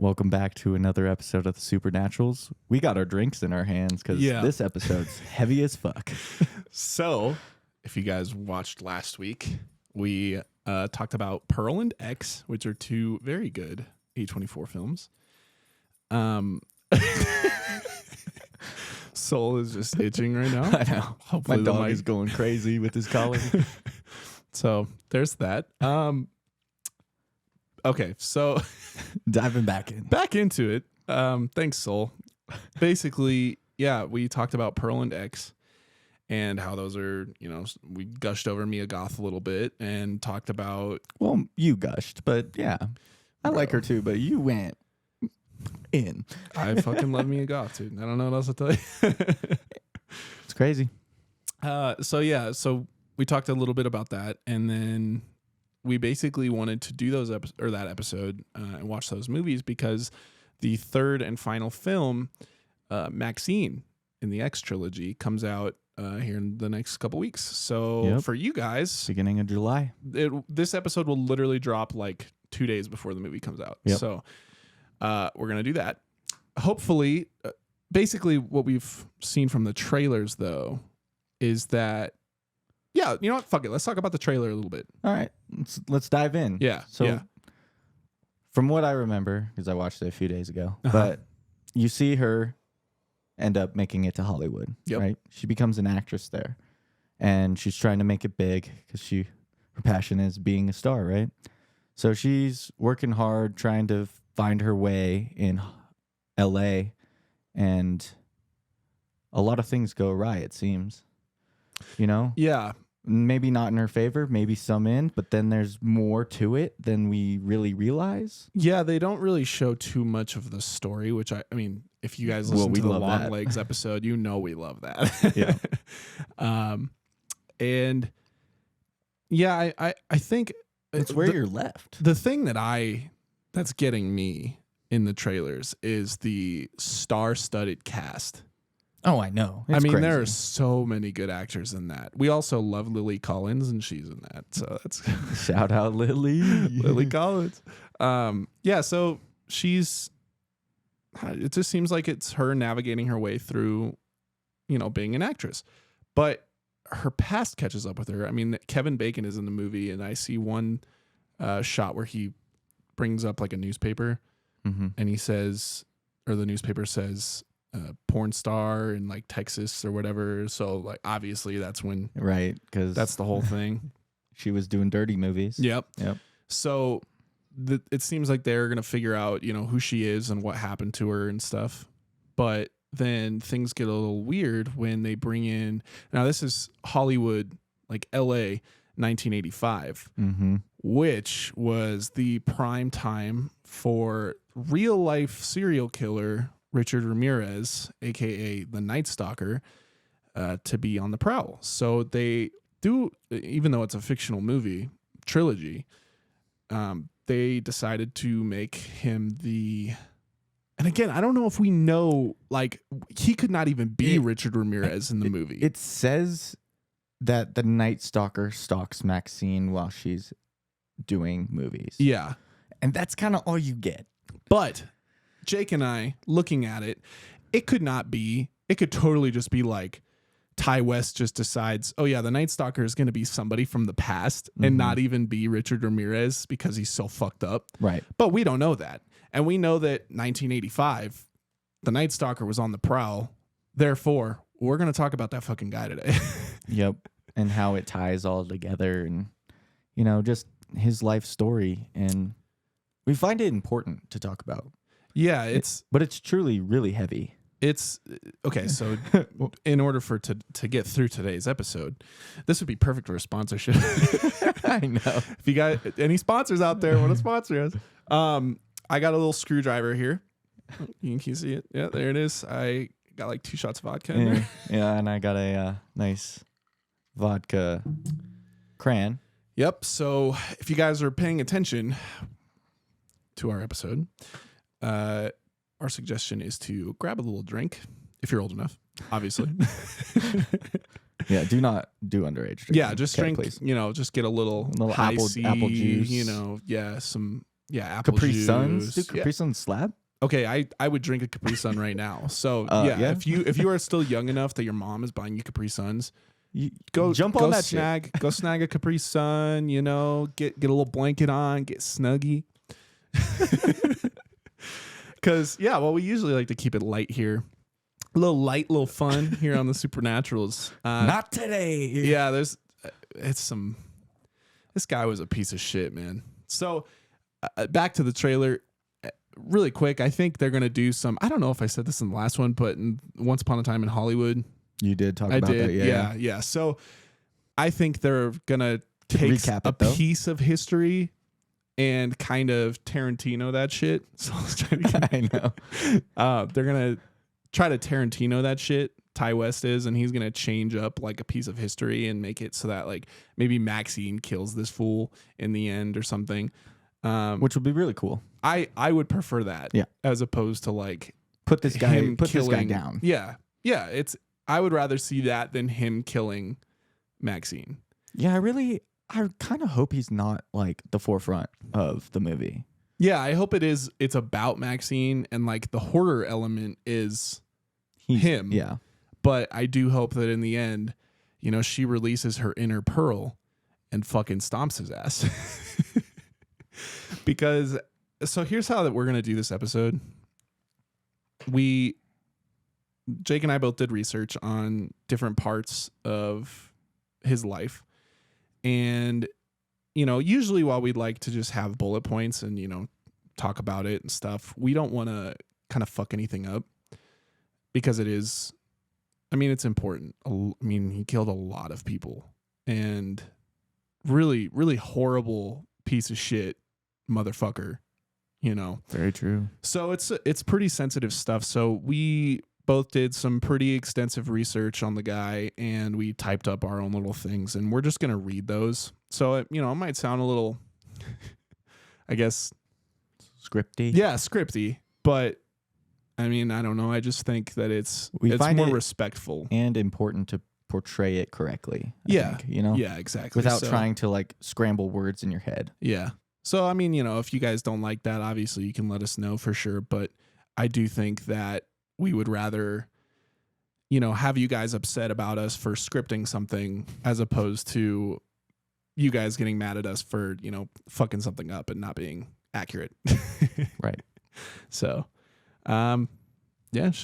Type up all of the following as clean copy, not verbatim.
Welcome back to another episode of the Supernaturals. We got our drinks in our hands because this episode's heavy as fuck. So, if you guys watched last week, we talked about Pearl and X, which are two very good A24 films. Soul is just itching right now. I know. Hopefully my dog is going crazy with his collar. So, there's that. Okay, so diving back into it. Thanks, Soul. Basically, we talked about Pearl and X and how those are, we gushed over Mia Goth a little bit and talked about. Well, you gushed, but yeah, I like her too, but you went in. I fucking love Mia Goth, dude. I don't know what else to tell you. It's crazy. So we talked a little bit about that, and then we basically wanted to do that episode and watch those movies because the third and final film, Maxxxine in the X trilogy, comes out here in the next couple weeks. So for you guys, beginning of July, this episode will literally drop like 2 days before the movie comes out. Yep. So we're gonna do that. Hopefully, basically what we've seen from the trailers though is that. Yeah, you know what? Fuck it. Let's talk about the trailer a little bit. All right, let's dive in. Yeah. So, from what I remember, because I watched it a few days ago, but you see her end up making it to Hollywood, right? She becomes an actress there, and she's trying to make it big because her passion is being a star, right? So she's working hard, trying to find her way in L.A., and a lot of things go awry, it seems. Yeah. Maybe not in her favor, maybe some in, but then there's more to it than we really realize. Yeah, they don't really show too much of the story, which I mean, if you guys listen to the Long Legs episode, we love that. Yeah. And yeah, I think it's where you're left. The thing that's getting me in the trailers is the star-studded cast. Oh, I know. It's crazy. There are so many good actors in that. We also love Lily Collins, and she's in that. So that's shout out Lily. Lily Collins. So she's. It just seems like it's her navigating her way through, being an actress, but her past catches up with her. I mean, Kevin Bacon is in the movie, and I see one shot where he brings up like a newspaper, and he says, or the newspaper says. Porn star in like Texas or whatever. So like obviously that's when because that's the whole thing. She was doing dirty movies. Yep. So it seems like they're gonna figure out who she is and what happened to her and stuff. But then things get a little weird when they bring in. Now this is Hollywood, like L.A. 1985, which was the prime time for real life serial killer Richard Ramirez, a.k.a. the Night Stalker, to be on the prowl. So they do, even though it's a fictional movie, trilogy, they decided to make him and again, I don't know if we know, like, he could not even be Richard Ramirez in the movie. It says that the Night Stalker stalks Maxxxine while she's doing movies. Yeah. And that's kind of all you get. But Jake and I, looking at it, it could not be. It could totally just be like Ty West just decides, oh yeah, the Night Stalker is going to be somebody from the past and not even be Richard Ramirez because he's so fucked up. Right. But we don't know that. And we know that 1985, the Night Stalker was on the prowl. Therefore, we're going to talk about that fucking guy today. Yep. And how it ties all together and, just his life story. And we find it important to talk about. Yeah, but it's truly really heavy. It's okay. So in order to get through today's episode, this would be perfect for a sponsorship. I know. If you got any sponsors out there want to sponsor us, I got a little screwdriver here. You can see it. Yeah, there it is. I got like 2 shots of vodka in there. Yeah, and I got a nice vodka cran. Yep. So if you guys are paying attention to our episode, our suggestion is to grab a little drink if you're old enough, obviously. Yeah, do not do underage drinking. Yeah, just drink, please. Just get a little high apple juice. some apple Capri juice. Suns? Do Capri Suns slab? Okay, I would drink a Capri Sun right now. So yeah. if you are still young enough that your mom is buying you Capri Suns, go snag a Capri Sun. You know, get a little blanket on, get snuggy. Because we usually like to keep it light here, a little fun here on the Supernaturals. Not today. Yeah, this guy was a piece of shit, man. So back to the trailer. Really quick, I think they're going to do some, I don't know if I said this in the last one, but Once Upon a Time in Hollywood. You did talk about that, yeah. So I think they're going to take a piece of history and kind of Tarantino that shit. So I know. They're going to try to Tarantino that shit. Ty West is, and he's going to change up like a piece of history and make it so that like maybe Maxxxine kills this fool in the end or something. Which would be really cool. I would prefer that, as opposed to like put this guy down. Yeah. I would rather see that than him killing Maxxxine. Yeah, I kind of hope he's not like the forefront of the movie. Yeah, I hope it's about Maxxxine and like the horror element is him. Yeah. But I do hope that in the end, you know, she releases her inner Pearl and fucking stomps his ass. Because so here's how that we're going to do this episode. Jake and I both did research on different parts of his life. And, you know, usually while we'd like to just have bullet points and, you know, talk about it and stuff, we don't want to kind of fuck anything up because it's important. He killed a lot of people and really, really horrible piece of shit motherfucker, you know. Very true. So it's pretty sensitive stuff. So we both did some pretty extensive research on the guy and we typed up our own little things and we're just going to read those. So it might sound a little, I guess, scripty. Yeah, scripty. But I mean, I don't know. I just think that it's more respectful and important to portray it correctly. I think, Yeah, exactly. Without trying to like scramble words in your head. Yeah. So, I mean, if you guys don't like that, obviously you can let us know for sure. But I do think that we would rather, have you guys upset about us for scripting something as opposed to you guys getting mad at us for, fucking something up and not being accurate. Right. So, shall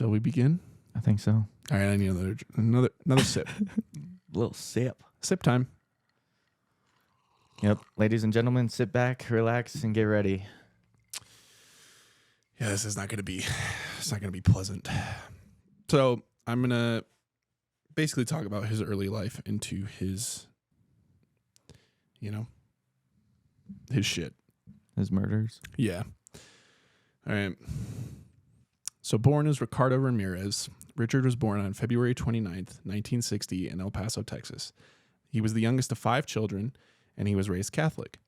we begin? I think so. All right. I need another sip. Little sip. Sip time. Yep. Ladies and gentlemen, sit back, relax, and get ready. Yeah, this is not going to be pleasant. So I'm going to basically talk about his early life into his, his shit. His murders. Yeah. All right. So born as Ricardo Ramirez, Richard was born on February 29th, 1960 in El Paso, Texas. He was the youngest of 5 children, and he was raised Catholic.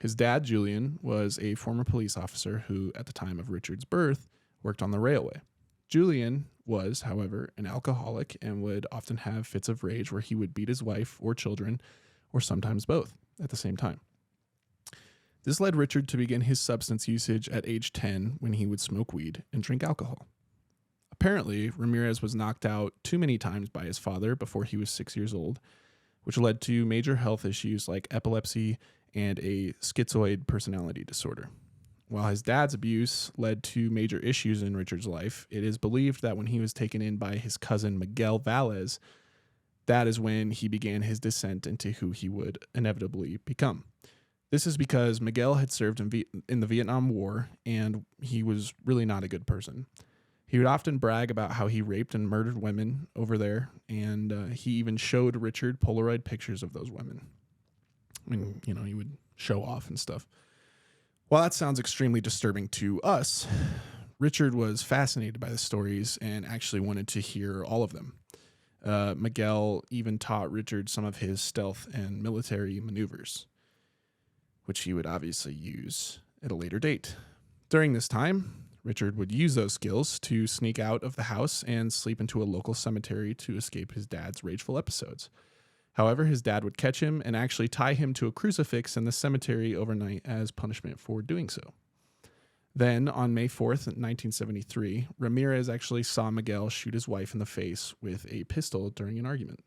His dad, Julian, was a former police officer who, at the time of Richard's birth, worked on the railway. Julian was, however, an alcoholic and would often have fits of rage where he would beat his wife or children, or sometimes both, at the same time. This led Richard to begin his substance usage at age 10 when he would smoke weed and drink alcohol. Apparently, Ramirez was knocked out too many times by his father before he was 6 years old, which led to major health issues like epilepsy and a schizoid personality disorder. While his dad's abuse led to major issues in Richard's life, it is believed that when he was taken in by his cousin Miguel Valles, that is when he began his descent into who he would inevitably become. This is because Miguel had served in the Vietnam War, and he was really not a good person. He would often brag about how he raped and murdered women over there, and he even showed Richard Polaroid pictures of those women. I mean, he would show off and stuff. While that sounds extremely disturbing to us, Richard was fascinated by the stories and actually wanted to hear all of them. Miguel even taught Richard some of his stealth and military maneuvers, which he would obviously use at a later date. During this time, Richard would use those skills to sneak out of the house and sleep into a local cemetery to escape his dad's rageful episodes. However, his dad would catch him and actually tie him to a crucifix in the cemetery overnight as punishment for doing so. Then, on May 4th, 1973, Ramirez actually saw Miguel shoot his wife in the face with a pistol during an argument.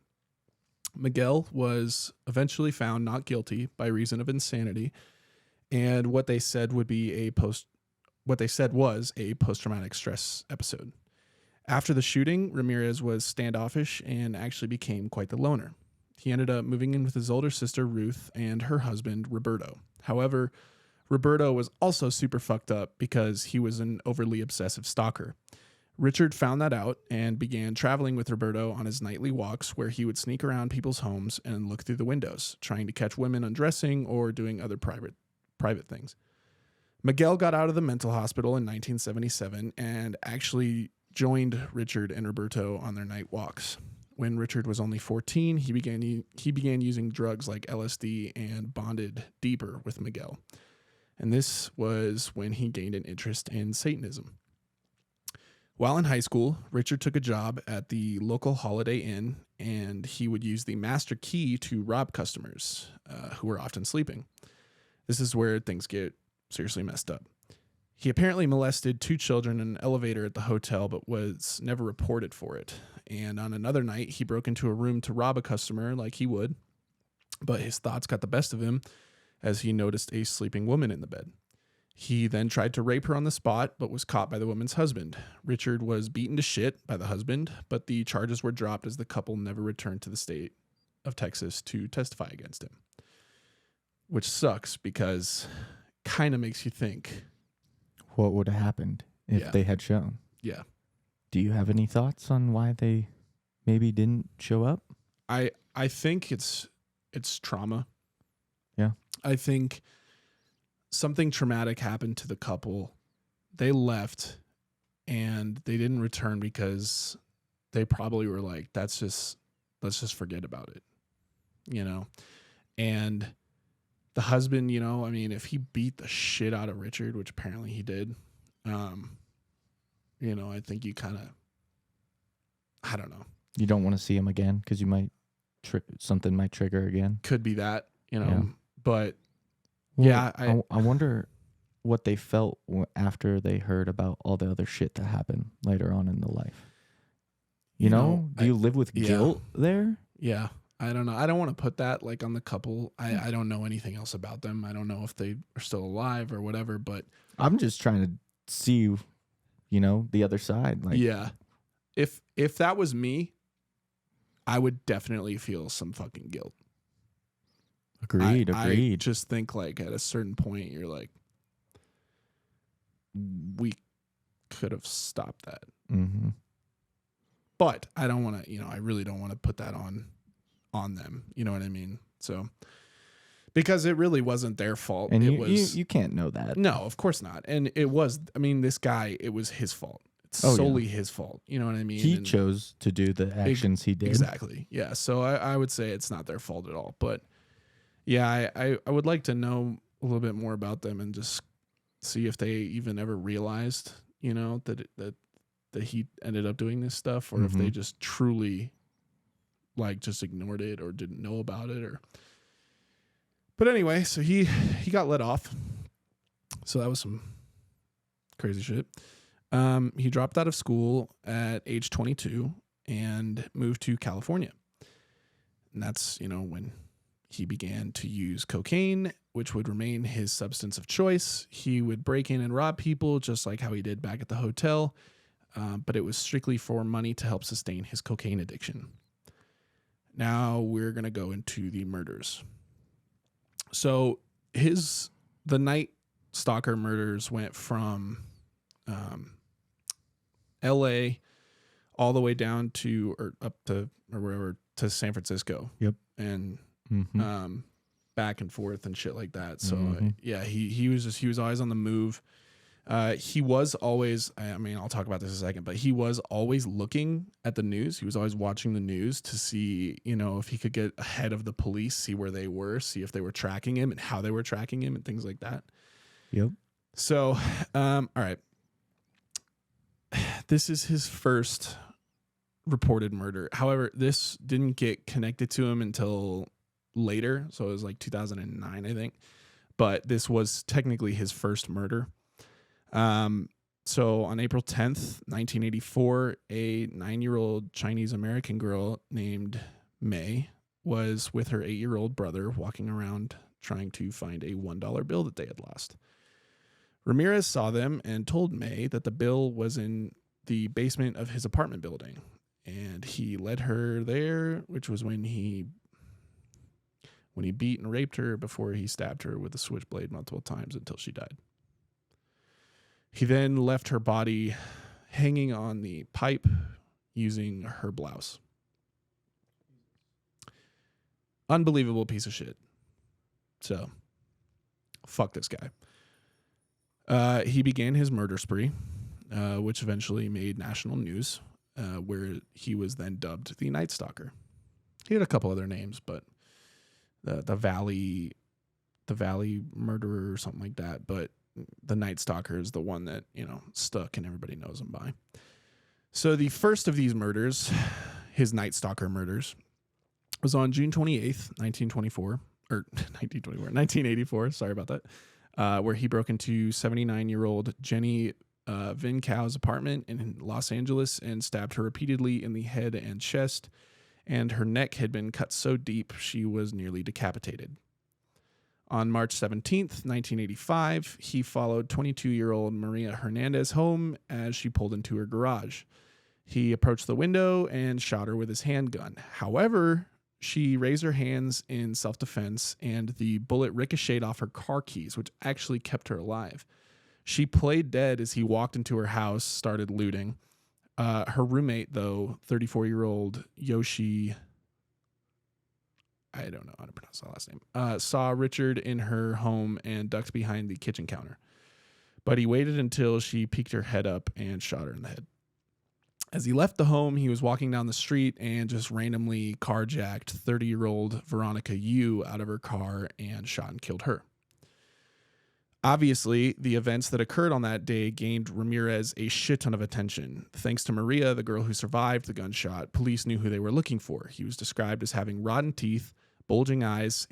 Miguel was eventually found not guilty by reason of insanity, and what they said was a post-traumatic stress episode. After the shooting, Ramirez was standoffish and actually became quite the loner. He ended up moving in with his older sister, Ruth, and her husband, Roberto. However, Roberto was also super fucked up because he was an overly obsessive stalker. Richard found that out and began traveling with Roberto on his nightly walks where he would sneak around people's homes and look through the windows, trying to catch women undressing or doing other private things. Miguel got out of the mental hospital in 1977 and actually joined Richard and Roberto on their night walks. When Richard was only 14, he began using drugs like LSD and bonded deeper with Miguel. And this was when he gained an interest in Satanism. While in high school, Richard took a job at the local Holiday Inn, and he would use the master key to rob customers who were often sleeping. This is where things get seriously messed up. He apparently molested 2 children in an elevator at the hotel, but was never reported for it. And on another night, he broke into a room to rob a customer like he would, but his thoughts got the best of him as he noticed a sleeping woman in the bed. He then tried to rape her on the spot, but was caught by the woman's husband. Richard was beaten to shit by the husband, but the charges were dropped as the couple never returned to the state of Texas to testify against him. Which sucks because kind of makes you think, what would have happened if they had shown? Yeah. Do you have any thoughts on why they maybe didn't show up? I think it's trauma. Yeah. I think something traumatic happened to the couple. They left and they didn't return because they probably were like, let's just forget about it, you know? And the husband, you know, I mean, if he beat the shit out of Richard, which apparently he did, you know, I think you kind of, I don't know. You don't want to see him again because you might, something might trigger again. Could be that, you know, yeah. But well, yeah, I wonder what they felt after they heard about all the other shit that happened later on in the life. You know, do you live with guilt there? Yeah. I don't know. I don't want to put that like on the couple. I don't know anything else about them. I don't know if they are still alive or whatever, but I'm just trying to see, you know, the other side. Like, yeah. If that was me, I would definitely feel some fucking guilt. Agreed. I just think like at a certain point you're like, we could have stopped that. Mm-hmm. But I don't want to, you know, I really don't want to put that on them. You know what I mean? So, because it really wasn't their fault. And you can't know that. No, of course not. And it was, I mean, this guy, it was his fault. It's solely his fault. You know what I mean? He chose to do the actions he did. Exactly. Yeah. So I would say it's not their fault at all. But yeah, I would like to know a little bit more about them and just see if they even ever realized, you know, that he ended up doing this stuff, or if they just truly like just ignored it or didn't know about it. Or but anyway, so he got let off. So that was some crazy shit. He dropped out of school at age 22 and moved to California. And that's, you know, when he began to use cocaine, which would remain his substance of choice. He would break in and rob people just like how he did back at the hotel. But it was strictly for money to help sustain his cocaine addiction. Now we're going to go into the murders. So the Night Stalker murders went from LA all the way down to or up to or wherever to San Francisco. Yep. And back and forth and shit like that. So yeah, he was always on the move. He was always, I mean, I'll talk about this in a second, but he was always looking at the news. He was always watching the news to see, you know, if he could get ahead of the police, see where they were, see if they were tracking him and how they were tracking him and things like that. Yep. So, all right. This is his first reported murder. However, this didn't get connected to him until later. So it was like 2009, I think. But this was technically his first murder. So on April 10th, 1984, a 9-year-old Chinese American girl named May was with her 8-year-old brother walking around trying to find a $1 bill that they had lost. Ramirez saw them and told May that the bill was in the basement of his apartment building. And he led her there, which was when he beat and raped her before he stabbed her with a switchblade multiple times until she died. He then left her body hanging on the pipe using her blouse. Unbelievable piece of shit. So, fuck this guy. He began his murder spree, which eventually made national news, where he was then dubbed the Night Stalker. He had a couple other names, but the Valley Murderer or something like that. But the Night Stalker is the one that, stuck and everybody knows him by. So the first of these murders, his Night Stalker murders, was on June 28th, 1984. Sorry about that. Where he broke into 79-year-old Jenny Vincow's apartment in Los Angeles and stabbed her repeatedly in the head and chest, and her neck had been cut so deep she was nearly decapitated. On March 17th, 1985, he followed 22-year-old Maria Hernandez home as she pulled into her garage. He approached the window and shot her with his handgun. However, she raised her hands in self-defense, and the bullet ricocheted off her car keys, which actually kept her alive. She played dead as he walked into her house, started looting. Her roommate, though, 34-year-old Yoshi, I don't know how to pronounce the last name, saw Richard in her home and ducked behind the kitchen counter. But he waited until she peeked her head up and shot her in the head. As he left the home, he was walking down the street and just randomly carjacked 30-year-old Veronica Yu out of her car and shot and killed her. Obviously, the events that occurred on that day gained Ramirez a shit ton of attention. Thanks to Maria, the girl who survived the gunshot, police knew who they were looking for. He was described as having rotten teeth, bulging eyes,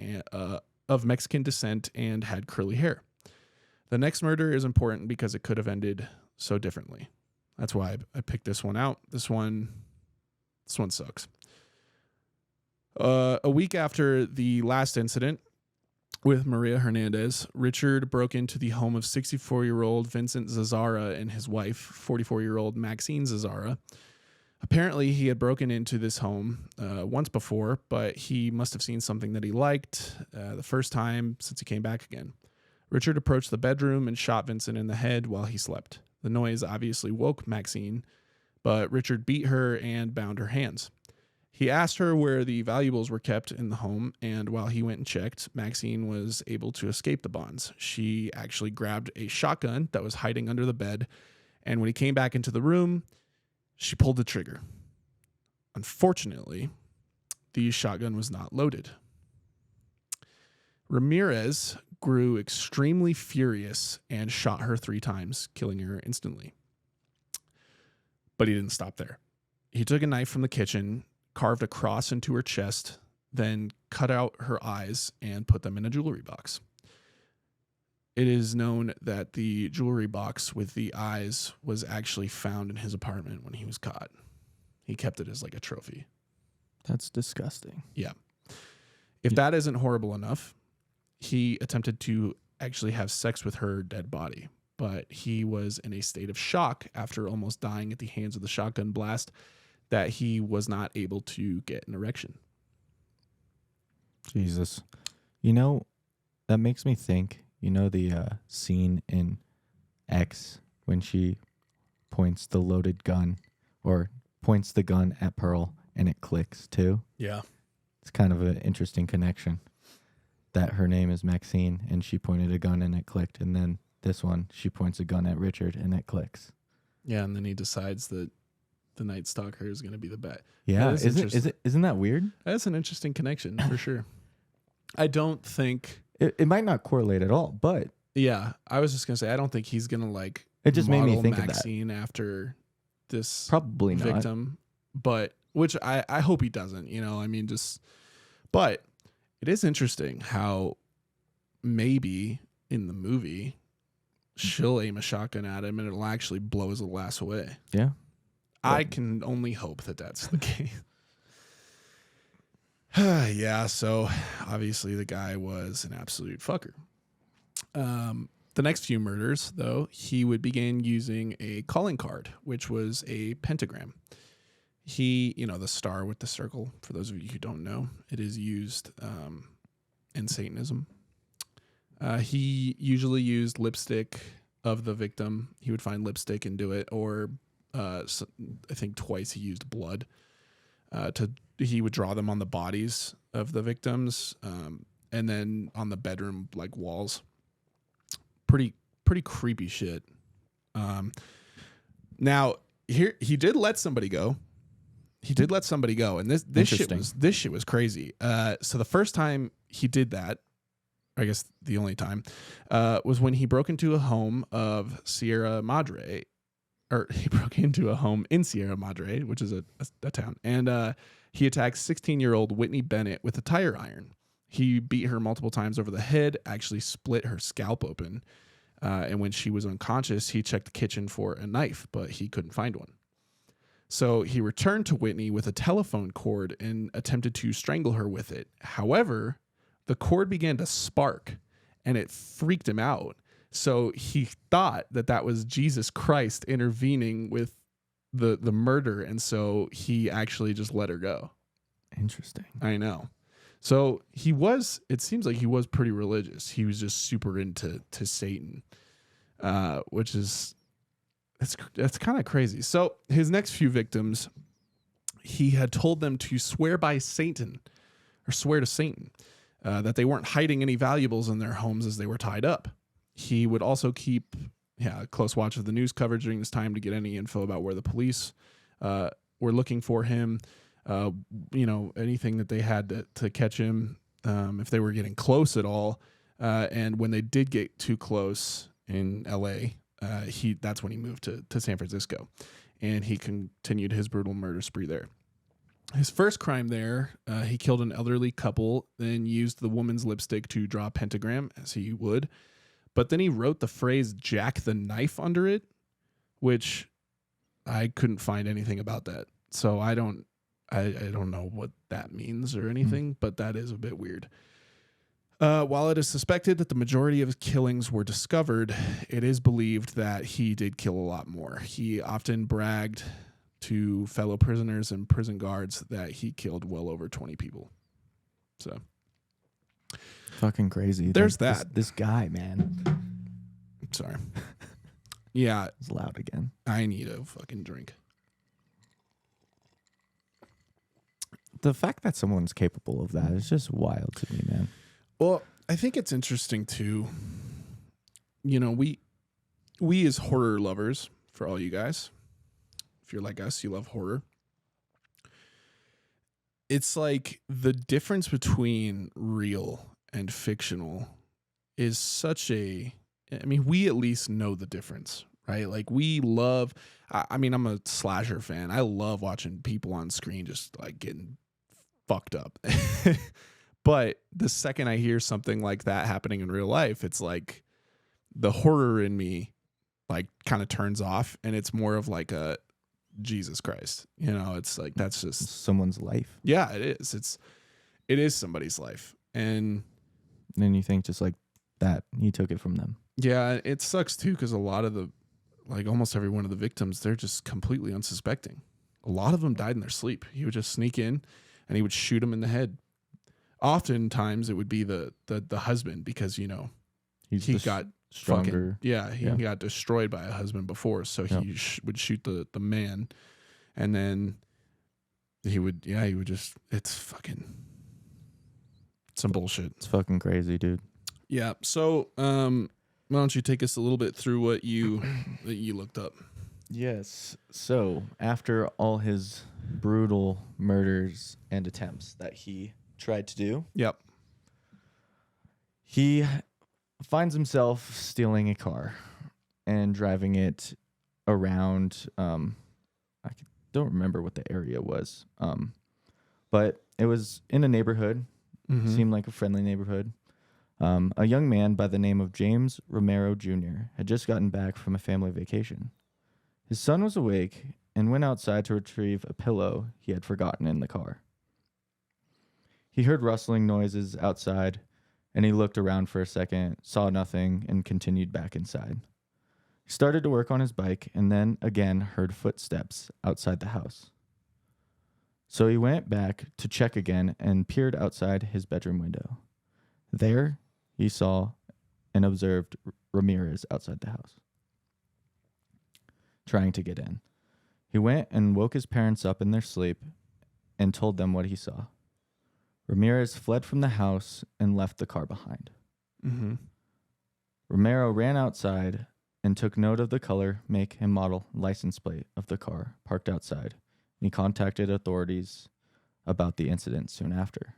of Mexican descent, and had curly hair. The next murder is important because it could have ended so differently. That's why I picked this one out. This one sucks. A week after the last incident with Maria Hernandez, Richard broke into the home of 64-year-old Vincent Zazzara and his wife, 44-year-old Maxxine Zazzara. Apparently, he had broken into this home once before, but he must have seen something that he liked the first time since he came back again. Richard approached the bedroom and shot Vincent in the head while he slept. The noise obviously woke Maxxine, but Richard beat her and bound her hands. He asked her where the valuables were kept in the home, and while he went and checked, Maxxine was able to escape the bonds. She actually grabbed a shotgun that was hiding under the bed, and when he came back into the room, she pulled the trigger. Unfortunately, the shotgun was not loaded. Ramirez grew extremely furious and shot her 3 times, killing her instantly. But he didn't stop there. He took a knife from the kitchen, carved a cross into her chest, then cut out her eyes and put them in a jewelry box. It is known that the jewelry box with the eyes was actually found in his apartment when he was caught. He kept it as like a trophy. That's disgusting. Yeah. If that isn't horrible enough, he attempted to actually have sex with her dead body, but he was in a state of shock after almost dying at the hands of the shotgun blast that he was not able to get an erection. Jesus. That makes me think, the scene in X when she points the loaded gun or points the gun at Pearl and it clicks too? Yeah. It's kind of an interesting connection that her name is Maxxine and she pointed a gun and it clicked. And then this one, she points a gun at Richard and it clicks. Yeah, and then he decides that the Night Stalker is going to be the bet. Yeah, isn't that weird? That's an interesting connection for sure. I don't think it might not correlate at all, but yeah, I was just going to say I don't think he's going to it just made me think Maxxine of that after this probably victim. but which I hope he doesn't, you know, I mean, but it is interesting how maybe in the movie she'll aim a shotgun at him and it'll actually blow his little ass away. Yeah. I can only hope that that's the case. Yeah, so obviously the guy was an absolute fucker. The next few murders, though, he would begin using a calling card, which was a pentagram. He, you know, the star with the circle, for those of you who don't know, it is used in Satanism. He usually used lipstick of the victim. He would find lipstick and do it, or I think twice he used blood. He would draw them on the bodies of the victims, and then on the bedroom like walls. Pretty creepy shit. Now here he did let somebody go. And this shit was crazy. So the first time he did that, I guess the only time, was when he broke into a home of Sierra Madre, or he broke into a home in Sierra Madre, which is a town, and he attacked 16-year-old Whitney Bennett with a tire iron. He beat her multiple times over the head, actually split her scalp open. And when she was unconscious, he checked the kitchen for a knife, but he couldn't find one. So he returned to Whitney with a telephone cord and attempted to strangle her with it. However, the cord began to spark and it freaked him out. So he thought that was Jesus Christ intervening with the murder. And so he actually just let her go. Interesting. I know. So it seems like he was pretty religious. He was just super into Satan, which is, that's kind of crazy. So his next few victims, he had told them to swear by Satan, or swear to Satan, that they weren't hiding any valuables in their homes as they were tied up. He would also keep a close watch of the news coverage during this time to get any info about where the police were looking for him. You know, anything that they had to catch him, if they were getting close at all. And when they did get too close in LA, that's when he moved to San Francisco, and he continued his brutal murder spree there. His first crime there, he killed an elderly couple, then used the woman's lipstick to draw a pentagram, as he would. But then he wrote the phrase "Jack the Knife" under it, which I couldn't find anything about that. So I don't know what that means or anything, but that is a bit weird. While it is suspected that the majority of his killings were discovered, it is believed that he did kill a lot more. He often bragged to fellow prisoners and prison guards that he killed well over 20 people. So fucking crazy. There's that. This guy, man. Sorry. Yeah. It's loud again. I need a fucking drink. The fact that someone's capable of that is just wild to me, man. Well, I think it's interesting too. You know, we as horror lovers, for all you guys, if you're like us, you love horror. It's like the difference between real and fictional is we at least know the difference, right? Like I'm a slasher fan. I love watching people on screen just like getting fucked up. But the second I hear something like that happening in real life, it's like the horror in me like kind of turns off, and it's more of like a Jesus Christ. You know, it's like that's just someone's life. Yeah, it is. It is somebody's life. And then you think just like that, you took it from them. Yeah, it sucks too, because a lot of almost every one of the victims, they're just completely unsuspecting. A lot of them died in their sleep. He would just sneak in and he would shoot them in the head. Oftentimes it would be the husband, because, you know, he got stronger. He got destroyed by a husband before. So he would shoot the man, and then he would just, it's some bullshit. It's fucking crazy, dude. Yeah. So, why don't you take us a little bit through what you looked up? Yes. So after all his brutal murders and attempts that he tried to do, yep, he finds himself stealing a car and driving it around. don't remember what the area was. But it was in a neighborhood. Seemed like a friendly neighborhood. A young man by the name of James Romero Jr. had just gotten back from a family vacation. His son was awake and went outside to retrieve a pillow he had forgotten in the car. He heard rustling noises outside, and he looked around for a second, saw nothing, and continued back inside. He started to work on his bike and then again heard footsteps outside the house. So he went back to check again and peered outside his bedroom window. There, he saw and observed Ramirez outside the house, trying to get in. He went and woke his parents up in their sleep and told them what he saw. Ramirez fled from the house and left the car behind. Romero ran outside and took note of the color, make, and model license plate of the car parked outside. He contacted authorities about the incident soon after.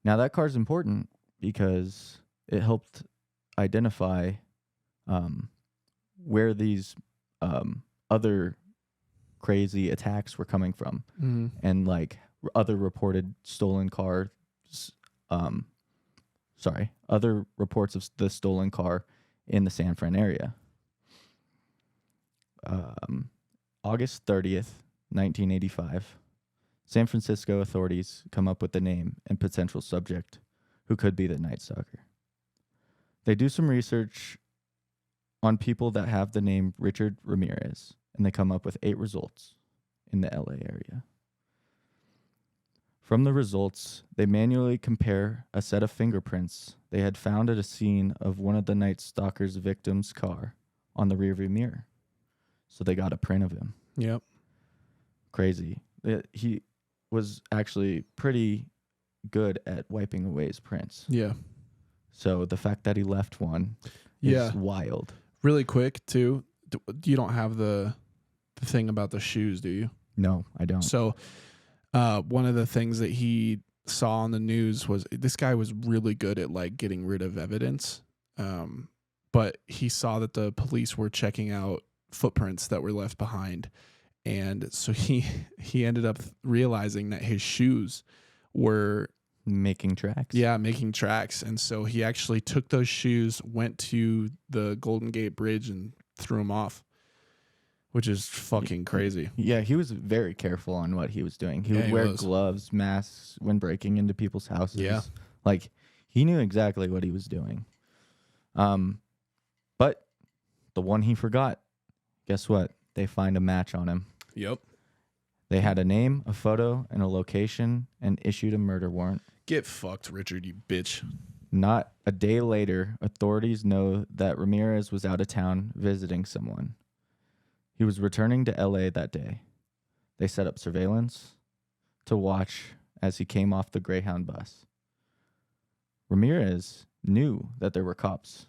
Now, that car is important because it helped identify where these other crazy attacks were coming from, and like other reported stolen cars. Other reports of the stolen car in the San Fran area. August 30th, 1985, San Francisco authorities come up with the name and potential subject who could be the Night Stalker. They do some research on people that have the name Richard Ramirez, and they come up with 8 results in the LA area. From the results, they manually compare a set of fingerprints they had found at a scene of one of the Night Stalker's victims' car on the rearview mirror. So they got a print of him. Yep. Crazy. He was actually pretty good at wiping away his prints. Yeah. So the fact that he left one is wild. Really quick, too. You don't have the thing about the shoes, do you? No, I don't. So one of the things that he saw on the news was this guy was really good at like getting rid of evidence. But he saw that the police were checking out footprints that were left behind. And so he ended up realizing that his shoes were making tracks. Yeah, making tracks. And so he actually took those shoes, went to the Golden Gate Bridge and threw them off, which is fucking crazy. Yeah, he was very careful on what he was doing. He would wear gloves, masks when breaking into people's houses. Yeah. Like, he knew exactly what he was doing. But the one he forgot, guess what? They find a match on him. Yep. They had a name, a photo, and a location, and issued a murder warrant. Get fucked, Richard, you bitch. Not a day later, authorities know that Ramirez was out of town visiting someone. He was returning to LA that day. They set up surveillance to watch as he came off the Greyhound bus. Ramirez knew that there were cops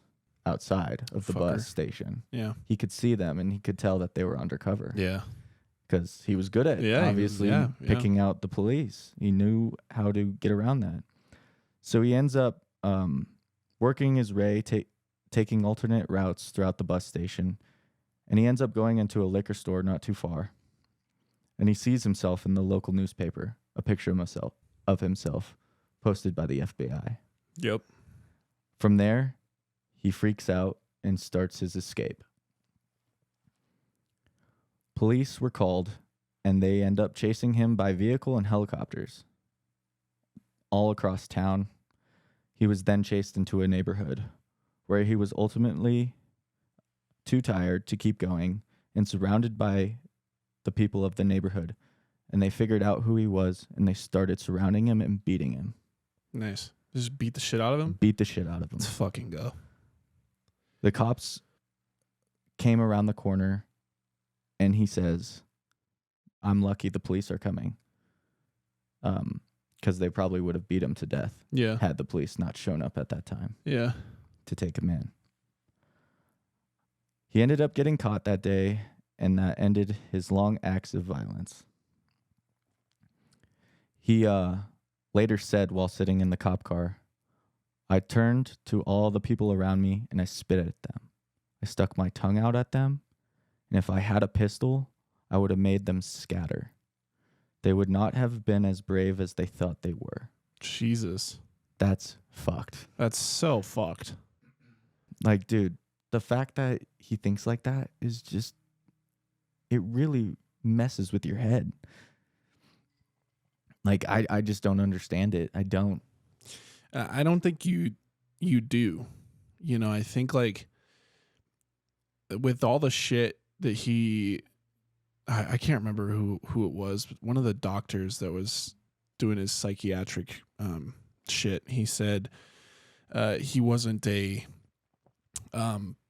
outside of the bus station. Yeah. He could see them, and he could tell that they were undercover. Yeah. Because he was good at obviously picking out the police. He knew how to get around that. So he ends up working his way, taking alternate routes throughout the bus station, and he ends up going into a liquor store not too far. And he sees himself in the local newspaper, a picture of himself posted by the FBI. Yep. From there, he freaks out and starts his escape. Police were called, and they end up chasing him by vehicle and helicopters all across town. He was then chased into a neighborhood where he was ultimately too tired to keep going and surrounded by the people of the neighborhood. And they figured out who he was, and they started surrounding him and beating him. Nice. Just beat the shit out of him? Beat the shit out of him. Let's fucking go. The cops came around the corner, and he says, "I'm lucky the police are coming." Because they probably would have beat him to death had the police not shown up at that time to take him in. He ended up getting caught that day, and that ended his long acts of violence. He later said while sitting in the cop car, "I turned to all the people around me and I spit at them. I stuck my tongue out at them, and if I had a pistol, I would have made them scatter. They would not have been as brave as they thought they were. Jesus. That's fucked. That's so fucked. Like, dude, the fact that he thinks like that is just, it really messes with your head. Like, I just don't understand it. I don't. I don't think you do. You know, I think like with all the shit that I can't remember who it was, but one of the doctors that was doing his psychiatric shit, he said he wasn't a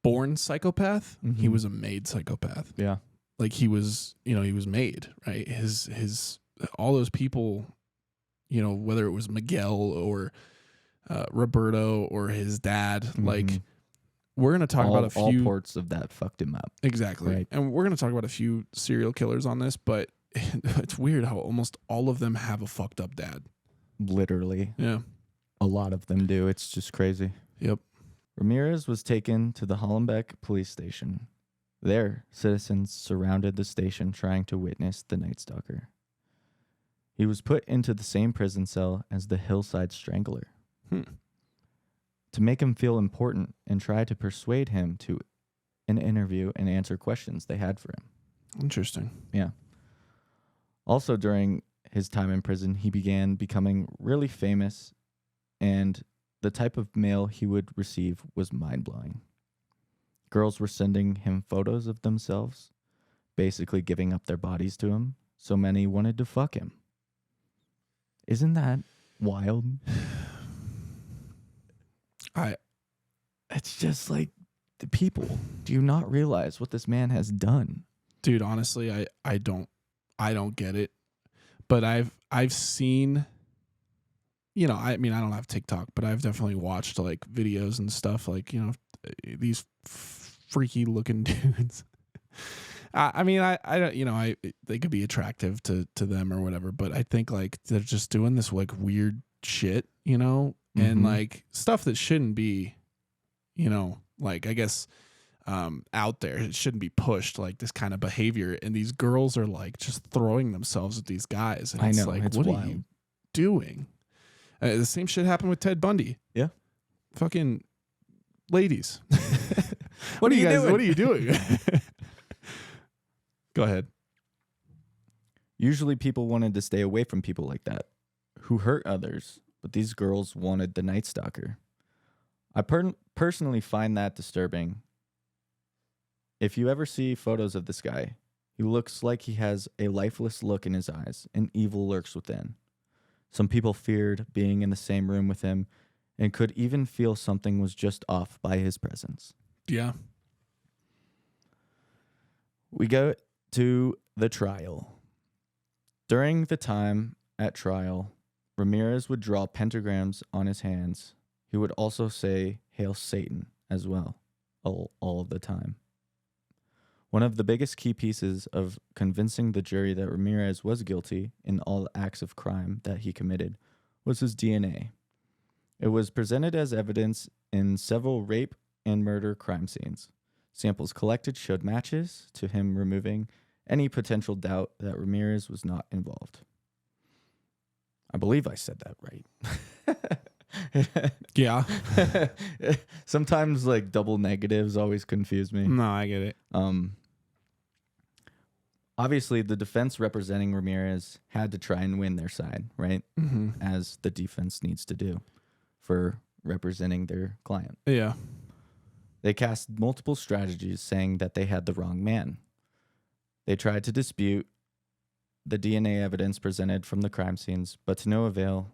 born psychopath. Mm-hmm. He was a made psychopath. Yeah. Like he was made, right? His all those people, you know, whether it was Miguel or Roberto or his dad, like we're going to talk about a few. All parts of that fucked him up. Exactly. Right. And we're going to talk about a few serial killers on this, but it's weird how almost all of them have a fucked up dad. Literally. Yeah. A lot of them do. It's just crazy. Yep. Ramirez was taken to the Hollenbeck police station. There, citizens surrounded the station trying to witness the Night Stalker. He was put into the same prison cell as the Hillside Strangler. To make him feel important and try to persuade him to an interview and answer questions they had for him. Interesting. Yeah. Also, during his time in prison, he began becoming really famous, and the type of mail he would receive was mind-blowing. Girls were sending him photos of themselves, basically giving up their bodies to him, so many wanted to fuck him. Isn't that wild? It's just like, the people, do you not realize what this man has done? Dude, honestly, I don't get it. But I've seen, you know, I mean, I don't have TikTok, but I've definitely watched like videos and stuff, like, you know, these freaky looking dudes. I mean, I don't, you know, they could be attractive to them or whatever, but I think like they're just doing this like weird shit, you know, and like stuff that shouldn't be, you know, like I guess out there. It shouldn't be pushed, like this kind of behavior. And these girls are like just throwing themselves at these guys. And it's like, what are you doing? The same shit happened with Ted Bundy. Yeah. Fucking ladies. What are you guys doing? What are you doing? Go ahead. Usually people wanted to stay away from people like that who hurt others, but these girls wanted the Night Stalker. I personally find that disturbing. If you ever see photos of this guy, he looks like he has a lifeless look in his eyes, and evil lurks within. Some people feared being in the same room with him and could even feel something was just off by his presence. Yeah. We go to the trial. During the time at trial, Ramirez would draw pentagrams on his hands. He would also say, "Hail Satan," as well, all the time. One of the biggest key pieces of convincing the jury that Ramirez was guilty in all acts of crime that he committed was his DNA. It was presented as evidence in several rape and murder crime scenes. Samples collected showed matches to him, removing any potential doubt that Ramirez was not involved. I believe I said that right. Yeah. Sometimes like double negatives always confuse me. No, I get it. Obviously, the defense representing Ramirez had to try and win their side, right? As the defense needs to do for representing their client. Yeah. They cast multiple strategies saying that they had the wrong man. They tried to dispute the DNA evidence presented from the crime scenes, but to no avail.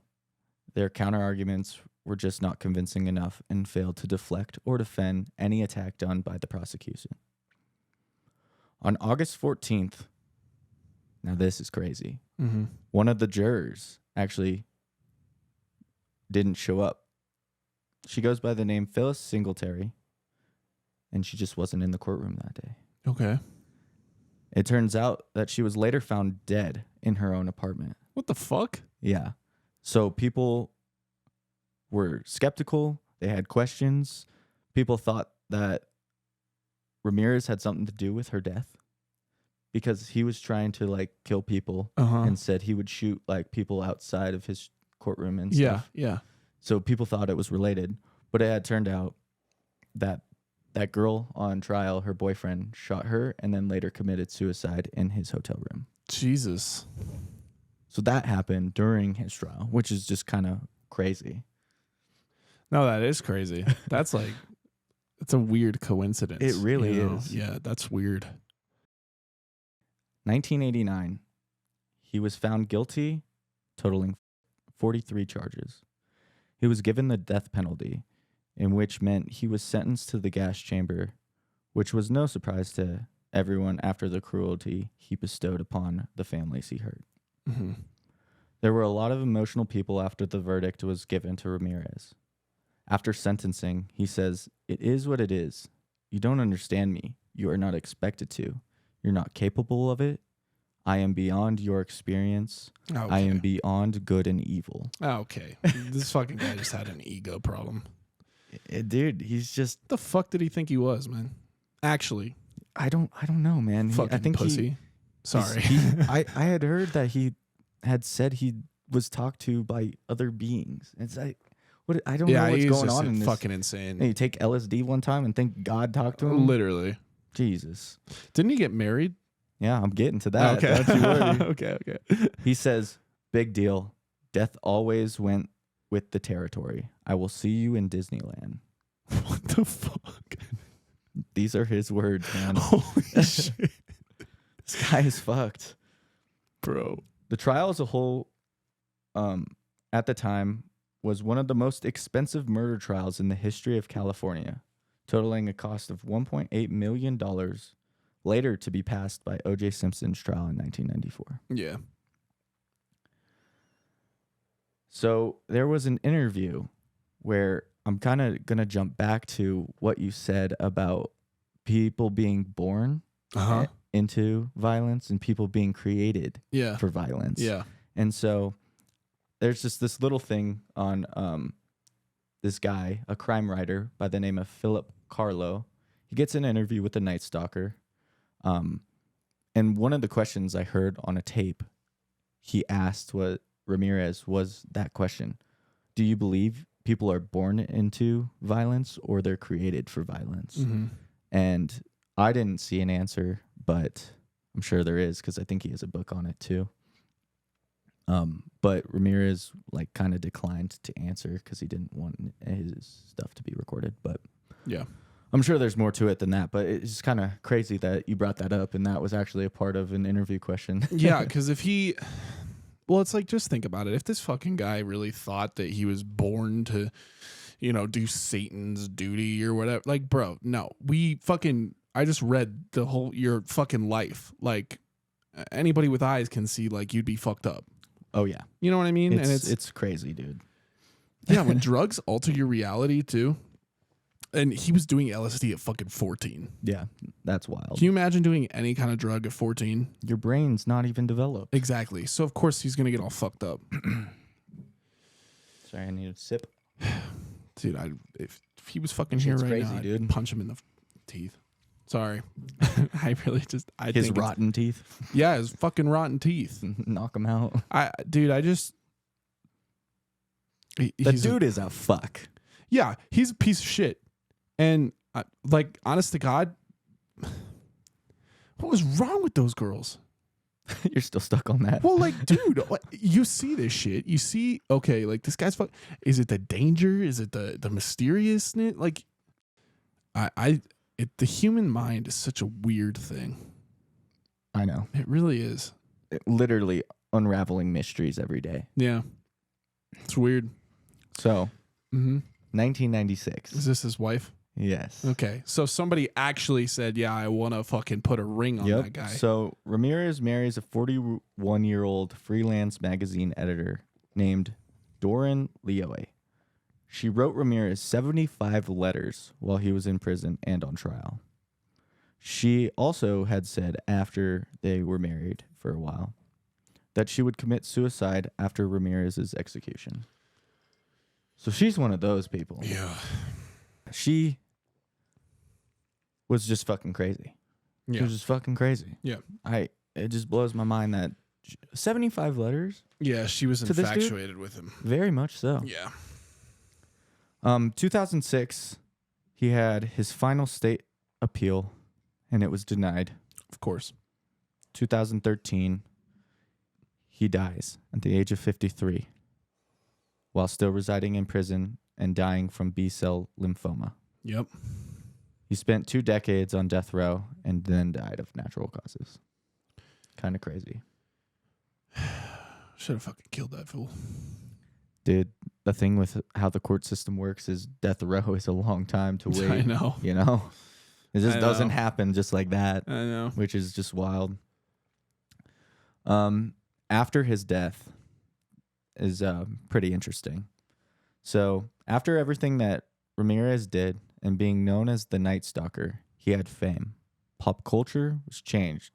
Their counter-arguments were just not convincing enough and failed to deflect or defend any attack done by the prosecution. On August 14th, now this is crazy, one of the jurors actually didn't show up. She goes by the name Phyllis Singletary, and she just wasn't in the courtroom that day. Okay. It turns out that she was later found dead in her own apartment. What the fuck? Yeah. So people were skeptical. They had questions. People thought that Ramirez had something to do with her death. because he was trying to like kill people and said he would shoot like people outside of his courtroom and stuff. Yeah. So people thought it was related, but it had turned out that that girl on trial, her boyfriend shot her and then later committed suicide in his hotel room. Jesus. So that happened during his trial, which is just kind of crazy. No, that is crazy. That's like, it's a weird coincidence. It really is. Yeah, that's weird. 1989, he was found guilty, totaling 43 charges. He was given the death penalty, in which meant he was sentenced to the gas chamber, which was no surprise to everyone after the cruelty he bestowed upon the families he hurt. Mm-hmm. There were a lot of emotional people after the verdict was given to Ramirez. After sentencing, he says, "It is what it is. You don't understand me. You are not expected to. You're not capable of it. I am beyond your experience. Okay. I am beyond good and evil." Okay. This fucking guy just had an ego problem. Dude, he's just... The fuck did he think he was, man? Actually. I don't know, man. Fucking I think pussy. Sorry. I had heard that he had said he was talked to by other beings. It's like, what? I don't know what's going on in this. Fucking insane. Hey, you take LSD one time and think God talked to him? Literally. Jesus. Didn't he get married? Yeah, I'm getting to that. Okay. Don't you worry. Okay. He says, "Big deal. Death always went with the territory. I will see you in Disneyland." What the fuck? These are his words, man. Holy shit. This guy is fucked. Bro. The trial as a whole, at the time, was one of the most expensive murder trials in the history of California, totaling a cost of $1.8 million, later to be passed by O.J. Simpson's trial in 1994. Yeah. So there was an interview where I'm kind of going to jump back to what you said about people being born into violence and people being created for violence. Yeah. And so there's just this little thing on this guy, a crime writer by the name of Philip Carlo. He gets an interview with the Night Stalker. And one of the questions I heard on a tape he asked what Ramirez was that question: do you believe people are born into violence or they're created for violence? Mm-hmm. And I didn't see an answer, but I'm sure there is because I think he has a book on it too. But Ramirez like kind of declined to answer because he didn't want his stuff to be recorded. But yeah, I'm sure there's more to it than that. But it's kind of crazy that you brought that up and that was actually a part of an interview question. Yeah, because if he... Well, it's like, just think about it. If this fucking guy really thought that he was born to, you know, do Satan's duty or whatever, like, bro, no. I just read your fucking life. Like, anybody with eyes can see, like, you'd be fucked up. Oh, yeah. You know what I mean? It's crazy, dude. Yeah, when drugs alter your reality, too. And he was doing LSD at fucking 14. Yeah, that's wild. Can you imagine doing any kind of drug at 14? Your brain's not even developed. Exactly. So, of course, he's going to get all fucked up. Sorry, I need a sip. Dude, if he was fucking here right crazy, now, dude. I'd punch him in the teeth. Sorry. I really just... His rotten teeth? Yeah, his fucking rotten teeth. Knock him out. He's dude is a fuck. Yeah, he's a piece of shit. And, like, honest to God, what was wrong with those girls? You're still stuck on that. Well, like, dude, you see this shit. You see, okay, like, this guy's fuck. Is it the danger? Is it the mysteriousness? Like, the human mind is such a weird thing. I know. It really is. Literally unraveling mysteries every day. Yeah. It's weird. So, 1996. Is this his wife? Yes. Okay. So somebody actually said, yeah, I want to fucking put a ring on that guy. So Ramirez marries a 41-year-old freelance magazine editor named Doran Leoe. She wrote Ramirez 75 letters while he was in prison and on trial. She also had said after they were married for a while that she would commit suicide after Ramirez's execution. So she's one of those people. Yeah. She was just fucking crazy. It was just fucking crazy. Yeah. It just blows my mind that 75 letters. Yeah, she was infatuated with him. Very much so. Yeah. 2006, he had his final state appeal, and it was denied. Of course. 2013, he dies at the age of 53 while still residing in prison and dying from B-cell lymphoma. Yep. He spent 2 decades on death row and then died of natural causes. Kind of crazy. Should have fucking killed that fool. Dude, the thing with how the court system works is death row is a long time to wait. I know. You know? It just doesn't happen just like that. I know. Which is just wild. After his death is pretty interesting. So, after everything that Ramirez did and being known as the Night Stalker, he had fame. Pop culture was changed,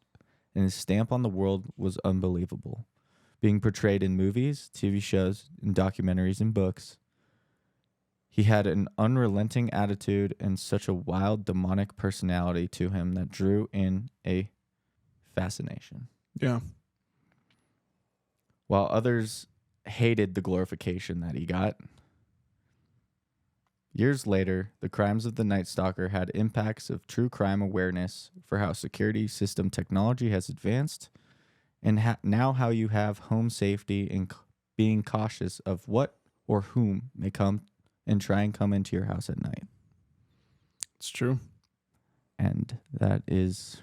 and his stamp on the world was unbelievable. Being portrayed in movies, TV shows, and documentaries and books, he had an unrelenting attitude and such a wild, demonic personality to him that drew in a fascination. Yeah. While others hated the glorification that he got, years later, the crimes of the Night Stalker had impacts of true crime awareness for how security system technology has advanced and now how you have home safety and being cautious of what or whom may come and try and come into your house at night. It's true. And that is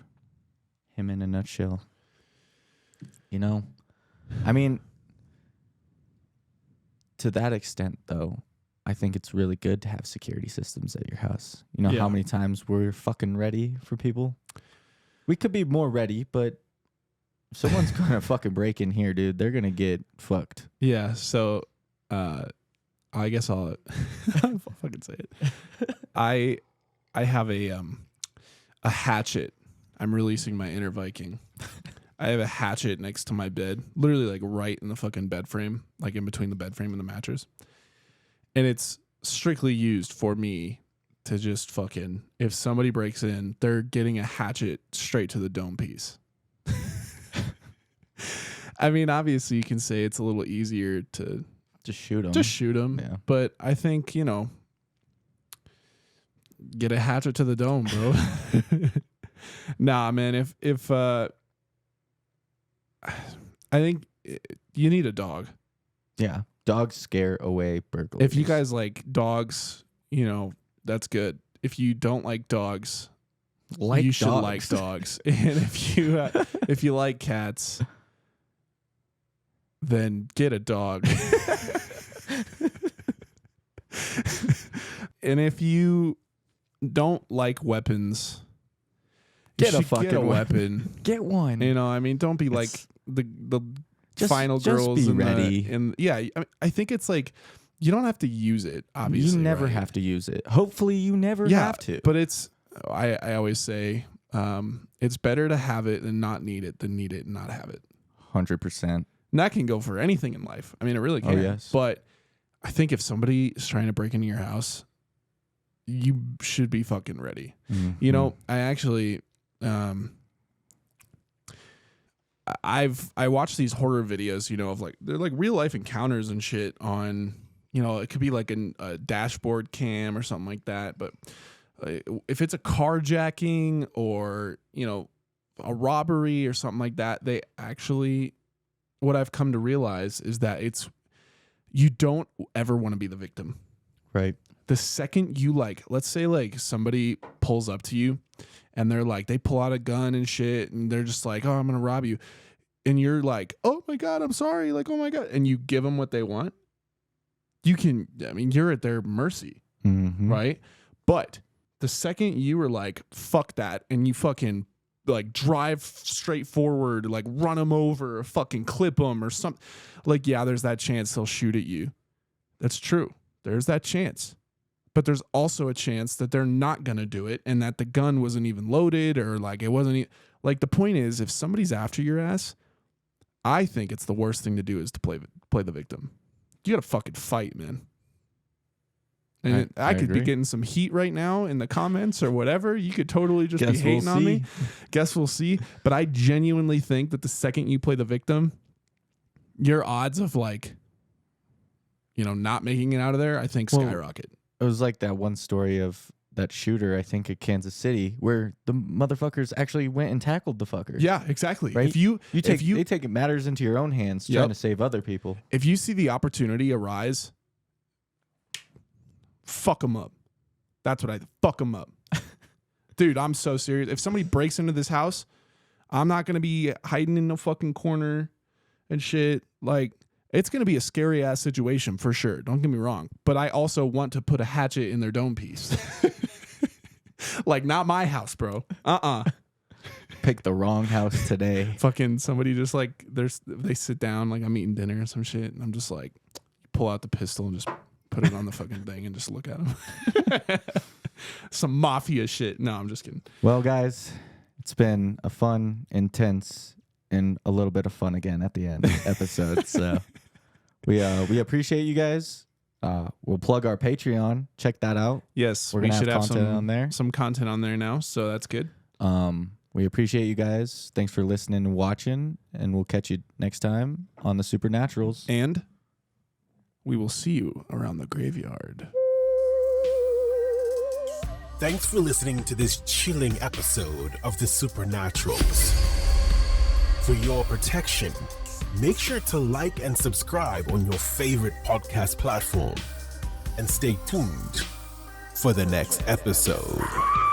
him in a nutshell. You know, I mean, to that extent, though, I think it's really good to have security systems at your house. You know how many times we're fucking ready for people? We could be more ready, but if someone's going to fucking break in here, dude, they're going to get fucked. Yeah, so I guess I'll fucking say it. I have a hatchet. I'm releasing my inner Viking. I have a hatchet next to my bed, literally like right in the fucking bed frame, like in between the bed frame and the mattress. And it's strictly used for me to just fucking, if somebody breaks in, they're getting a hatchet straight to the dome piece. I mean, obviously you can say it's a little easier to just shoot them. Just shoot them. Yeah. But I think, you know, get a hatchet to the dome, bro. Nah, man, if I think you need a dog. Yeah. Dogs scare away burglars. If you guys like dogs, you know, that's good. If you don't like dogs, you should like dogs. And if you like cats, then get a dog. And if you don't like weapons, get a fucking weapon. Get one. You know, I mean, don't be like the final girls. Just be ready. And yeah, I mean, I think it's like you don't have to use it. Obviously, you never have to use it. Hopefully, you never have to. But it's I always say it's better to have it and not need it than need it and not have it. 100%. And that can go for anything in life. I mean, it really can. Oh, yes. But I think if somebody is trying to break into your house, you should be fucking ready. Mm-hmm. You know, I actually, I watched these horror videos, you know, of like, they're like real life encounters and shit on, you know, it could be like a dashboard cam or something like that. But if it's a carjacking or, you know, a robbery or something like that, they actually, what I've come to realize is that you don't ever want to be the victim. Right. The second you like, let's say like somebody pulls up to you and they're like, they pull out a gun and shit and they're just like, oh, I'm going to rob you. And you're like, oh my God, I'm sorry. Like, oh my God. And you give them what they want. You're at their mercy. Mm-hmm. Right. But the second you were like, fuck that. And you fucking like drive straight forward, like run them over or fucking clip them or something. Like, yeah, there's that chance they'll shoot at you. That's true. There's that chance. But there's also a chance that they're not going to do it and that the gun wasn't even loaded or like it wasn't like the point is if somebody's after your ass, I think it's the worst thing to do is to play the victim. You got to fucking fight, man. And I could agree. be getting some heat right now in the comments or whatever. You could totally just be hating on me. Guess we'll see. But I genuinely think that the second you play the victim, your odds of like, not making it out of there, I think skyrocket. It was like that one story of that shooter, I think, at Kansas City, where the motherfuckers actually went and tackled the fucker. Yeah, exactly. Right? They take matters into your own hands, trying to save other people. If you see the opportunity arise, fuck them up. That's what fuck them up. Dude, I'm so serious. If somebody breaks into this house, I'm not going to be hiding in no fucking corner and shit. Like, it's going to be a scary ass situation for sure. Don't get me wrong. But I also want to put a hatchet in their dome piece. Like, not my house, bro. Pick the wrong house today. Fucking somebody just like, they sit down, like I'm eating dinner or some shit. And I'm just like, pull out the pistol and just put it on the fucking thing and just look at them. Some mafia shit. No, I'm just kidding. Well, guys, it's been a fun, intense, and a little bit of fun again at the end episode. So we appreciate you guys. We'll plug our Patreon. Check that out. Yes, we're gonna have content on there. Some content on there now, so that's good. We appreciate you guys. Thanks for listening and watching, and we'll catch you next time on the Supernaturals. And we will see you around the graveyard. Thanks for listening to this chilling episode of the Supernaturals. For your protection, make sure to like and subscribe on your favorite podcast platform. And stay tuned for the next episode.